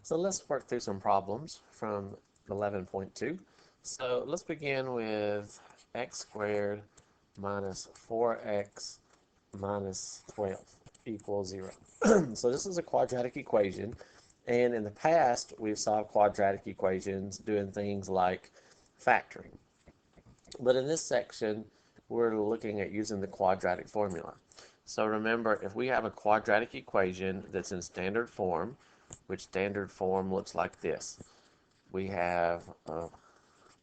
So let's work through some problems from 11.2. So let's begin with x squared minus 4x minus 12 equals 0. So this is a quadratic equation, and in the past we've solved quadratic equations doing things like factoring. But in this section, we're looking at using the quadratic formula. So remember, if we have a quadratic equation that's in standard form, which standard form looks like this. We have a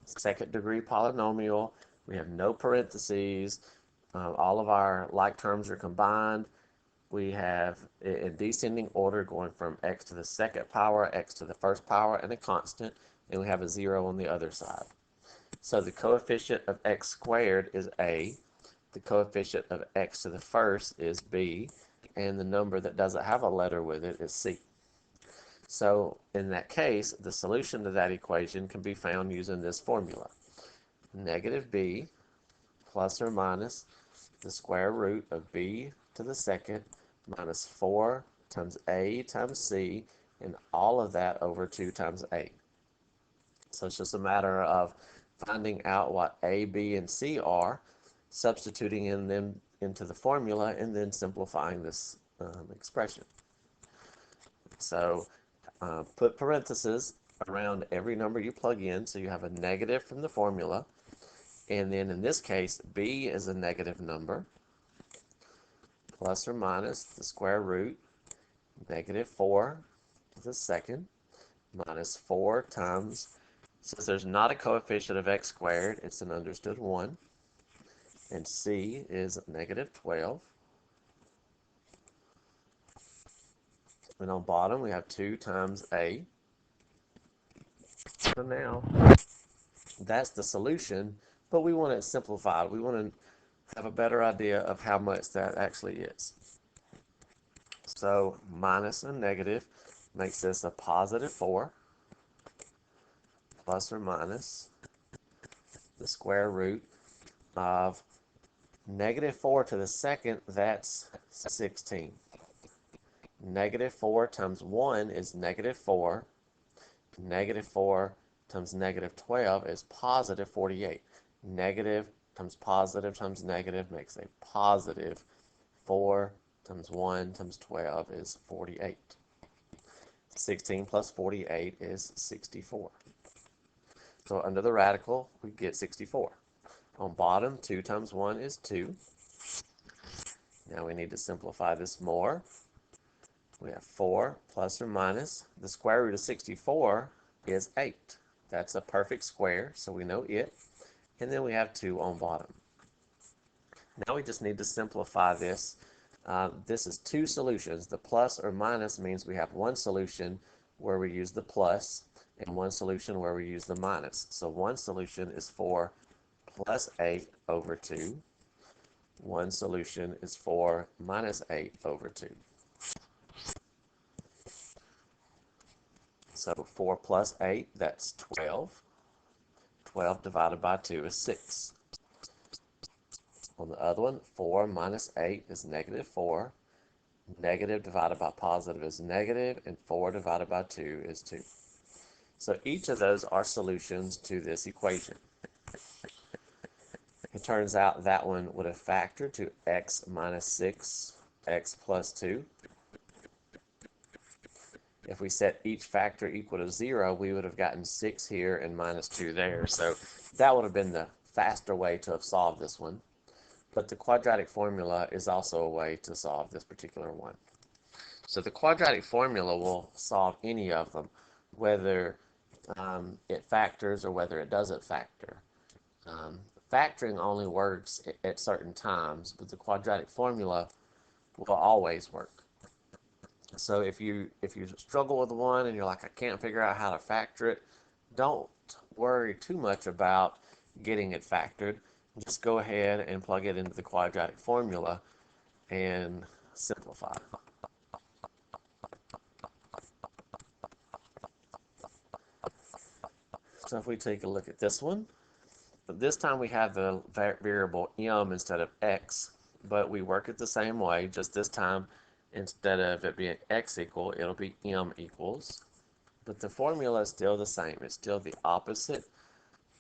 second degree polynomial, we have no parentheses, all of our like terms are combined, we have in descending order going from x to the second power, x to the first power, and a constant, and we have a 0 on the other side. So the coefficient of x squared is a, the coefficient of x to the first is b, and the number that doesn't have a letter with it is c. So in that case, the solution to that equation can be found using this formula. Negative b plus or minus the square root of b to the second minus 4 times a times c, and all of that over 2 times a. So it's just a matter of finding out what a, b, and c are, substituting in them into the formula, and then simplifying this expression. So put parentheses around every number you plug in, so you have a negative from the formula, and then in this case, b is a negative number, plus or minus the square root, negative 4 to the second, minus 4 times, since there's not a coefficient of x squared, it's an understood 1, and c is negative 12. And on bottom, we have 2 times a. So now, that's the solution, but we want it simplified. We want to have a better idea of how much that actually is. So minus a negative makes this a positive 4, plus or minus the square root of negative 4 to the second, that's 16. Negative 4 times 1 is negative 4. Negative 4 times negative 12 is positive 48. Negative times negative makes a positive. 4 times 1 times 12 is 48. 16 plus 48 is 64. So under the radical, we get 64. On bottom, 2 times 1 is 2. Now we need to simplify this more. We have 4 plus or minus. The square root of 64 is 8. That's a perfect square, so we know it. And then we have 2 on bottom. Now we just need to simplify this. This is 2 solutions. The plus or minus means we have one solution where we use the plus and one solution where we use the minus. So one solution is 4 plus 8 over 2. One solution is 4 minus 8 over 2. So 4 plus 8, that's 12. 12 divided by 2 is 6. On the other one, 4 minus 8 is negative 4. Negative divided by positive is negative, and 4 divided by 2 is 2. So each of those are solutions to this equation. It turns out that one would have factored to x minus 6, x plus 2. If we set each factor equal to 0, we would have gotten 6 here and minus 2 there. So that would have been the faster way to have solved this one. But the quadratic formula is also a way to solve this particular one. So the quadratic formula will solve any of them, whether it factors or whether it doesn't factor. Factoring only works at certain times, but the quadratic formula will always work. So if you struggle with one and you're like, I can't figure out how to factor it, don't worry too much about getting it factored. Just go ahead and plug it into the quadratic formula and simplify. So if we take a look at this one, this time we have the variable m instead of x, but we work it the same way, just this time instead of it being x equal, it'll be m equals. but the formula is still the same. It's still the opposite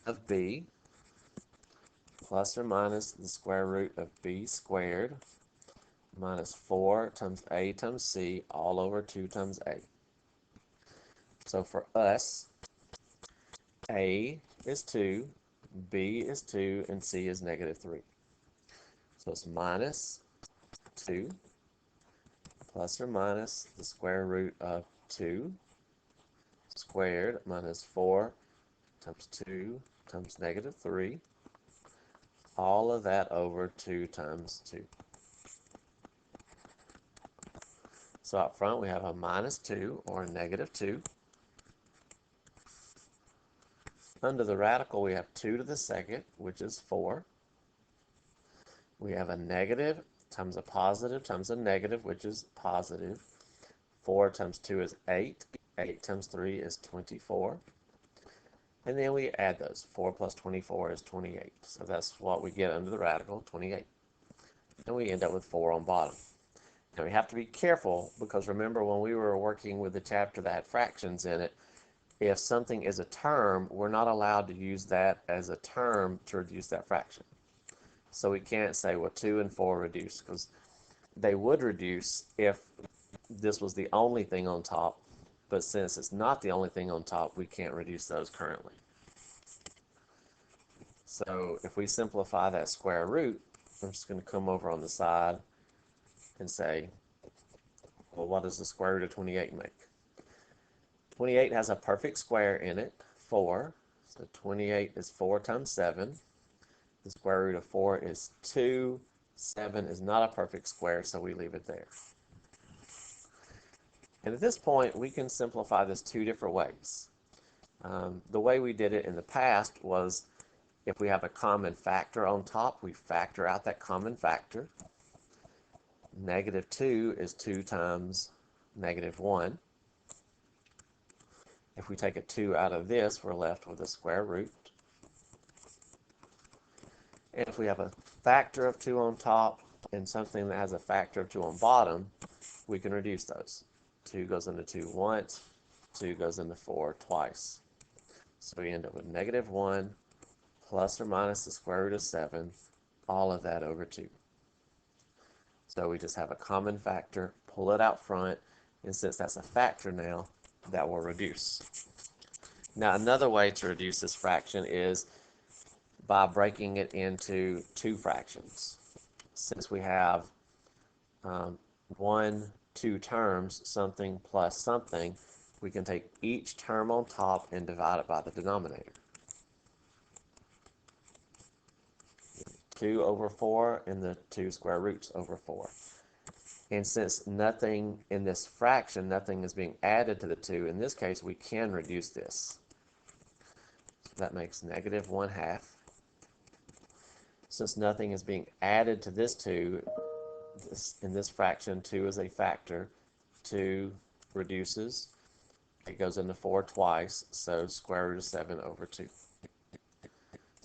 of b plus or minus the square root of b squared minus 4 times a times c all over 2 times a. So for us, a is 2, b is 2, and c is negative 3. So it's minus 2 plus or minus the square root of 2 squared minus 4 times 2 times negative 3. All of that over 2 times 2. So up front we have a minus 2 or a negative 2. Under the radical we have 2 to the second, which is 4. We have a negative times a positive times a negative, which is positive. 4 times 2 is 8. 8 times 3 is 24. And then we add those. 4 plus 24 is 28. So that's what we get under the radical, 28. And we end up with 4 on bottom. Now we have to be careful, because remember when we were working with the chapter that had fractions in it, if something is a term, we're not allowed to use that as a term to reduce that fraction. So we can't say, well, 2 and 4 reduce, because they would reduce if this was the only thing on top, but since it's not the only thing on top, we can't reduce those currently. So if we simplify that square root, I'm just going to come over on the side and say, well, what does the square root of 28 make? 28 has a perfect square in it, 4. So 28 is 4 times 7. The square root of 4 is 2. 7 is not a perfect square, so we leave it there. And at this point, we can simplify this 2 different ways. The way we did it in the past was, if we have a common factor on top, we factor out that common factor. Negative 2 is 2 times negative 1. If we take a 2 out of this, we're left with a square root. And if we have a factor of 2 on top and something that has a factor of 2 on bottom, we can reduce those. 2 goes into 2 once, 2 goes into 4 twice. So we end up with negative 1 plus or minus the square root of 7, all of that over 2. So we just have a common factor, pull it out front, and since that's a factor now, that will reduce. Now another way to reduce this fraction is by breaking it into 2 fractions. Since we have 2 terms, something plus something, we can take each term on top and divide it by the denominator. 2 over 4 and the 2 square roots over 4. And since nothing in this fraction, nothing is being added to the 2, in this case we can reduce this. So that makes negative 1/2. Since nothing is being added to this 2, in this fraction 2 is a factor, 2 reduces, it goes into 4 twice, so square root of 7 over 2.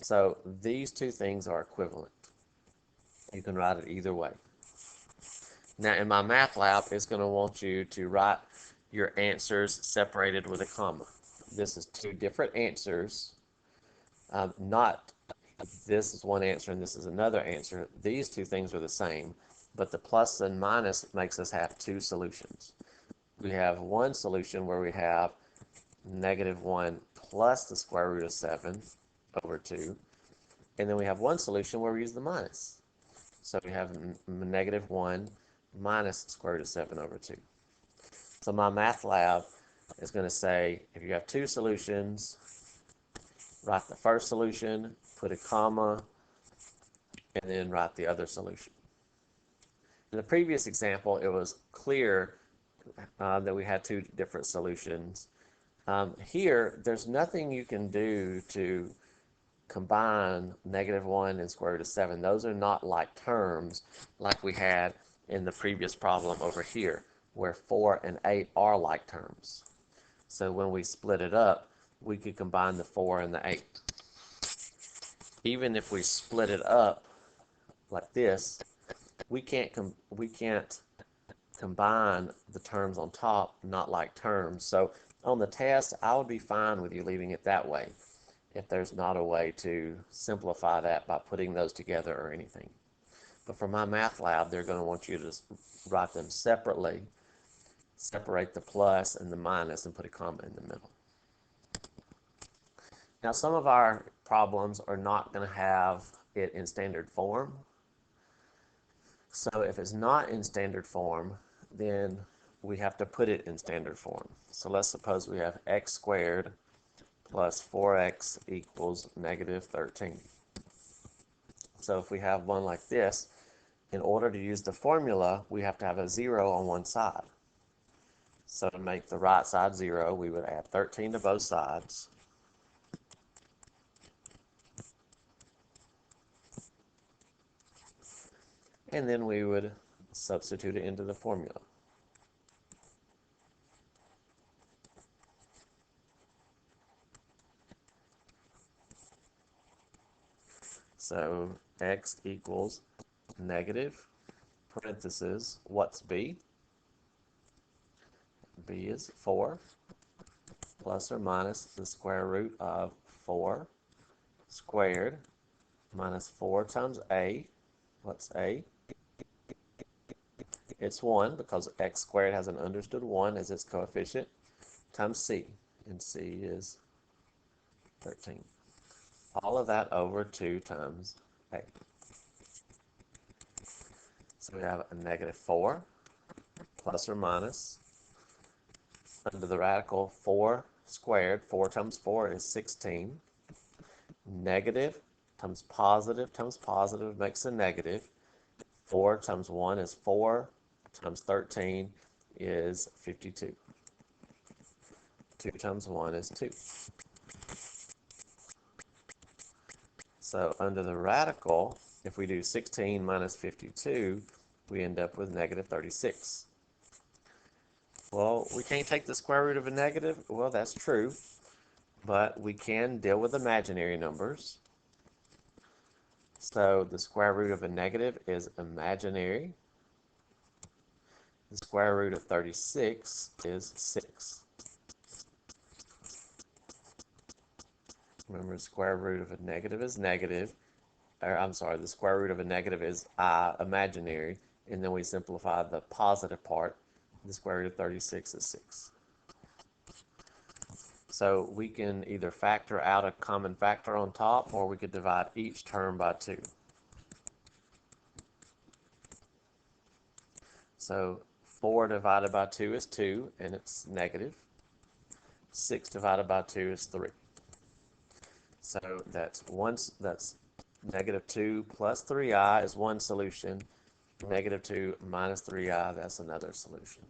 So these two things are equivalent. You can write it either way. Now in my math lab, it's going to want you to write your answers separated with a comma. This is 2 different answers, not this is one answer and this is another answer. These 2 things are the same, but the plus and minus makes us have 2 solutions. We have one solution where we have negative 1 plus the square root of 7 over 2, and then we have one solution where we use the minus. So we have negative 1 minus the square root of 7 over 2. So my math lab is going to say, if you have 2 solutions, write the first solution, put a comma, and then write the other solution. In the previous example, it was clear that we had 2 different solutions. Here, there's nothing you can do to combine negative 1 and square root of 7. Those are not like terms like we had in the previous problem over here, where 4 and 8 are like terms. So when we split it up, we could combine the 4 and the 8. Even if we split it up like this, we can't combine the terms on top, not like terms. So On the test, I would be fine with you leaving it that way if there's not a way to simplify that by putting those together or anything. But for MyMathLab, they're going to want you to write them separately, separate the plus and the minus, and put a comma in the middle. Now, some of our problems are not going to have it in standard form. So if it's not in standard form, then we have to put it in standard form. So let's suppose we have x squared plus 4x equals negative 13. So if we have one like this, in order to use the formula, we have to have a 0 on one side. So to make the right side 0, we would add 13 to both sides. And then we would substitute it into the formula. So x equals negative, parentheses, what's b? B is 4, plus or minus the square root of 4 squared minus 4 times a. What's a? It's 1 because x squared has an understood 1 as its coefficient, times c, and c is 13. All of that over 2 times a. So we have a negative 4 plus or minus, under the radical 4 squared, 4 times 4 is 16. Negative times positive makes a negative. 4 times 1 is 4, times 13 is 52. 2 times 1 is 2. So under the radical, if we do 16 minus 52, we end up with negative 36. Well, we can't take the square root of a negative. Well, that's true, but we can deal with imaginary numbers. So the square root of a negative is imaginary. The square root of 36 is 6. Remember, the square root of a negative is negative. The square root of a negative is imaginary, and then we simplify the positive part. The square root of 36 is 6. So we can either factor out a common factor on top, or we could divide each term by 2. So 4 divided by 2 is 2, and it's negative. 6 divided by 2 is 3. So that's negative 2 plus 3i is one solution. Negative 2 minus 3i, that's another solution.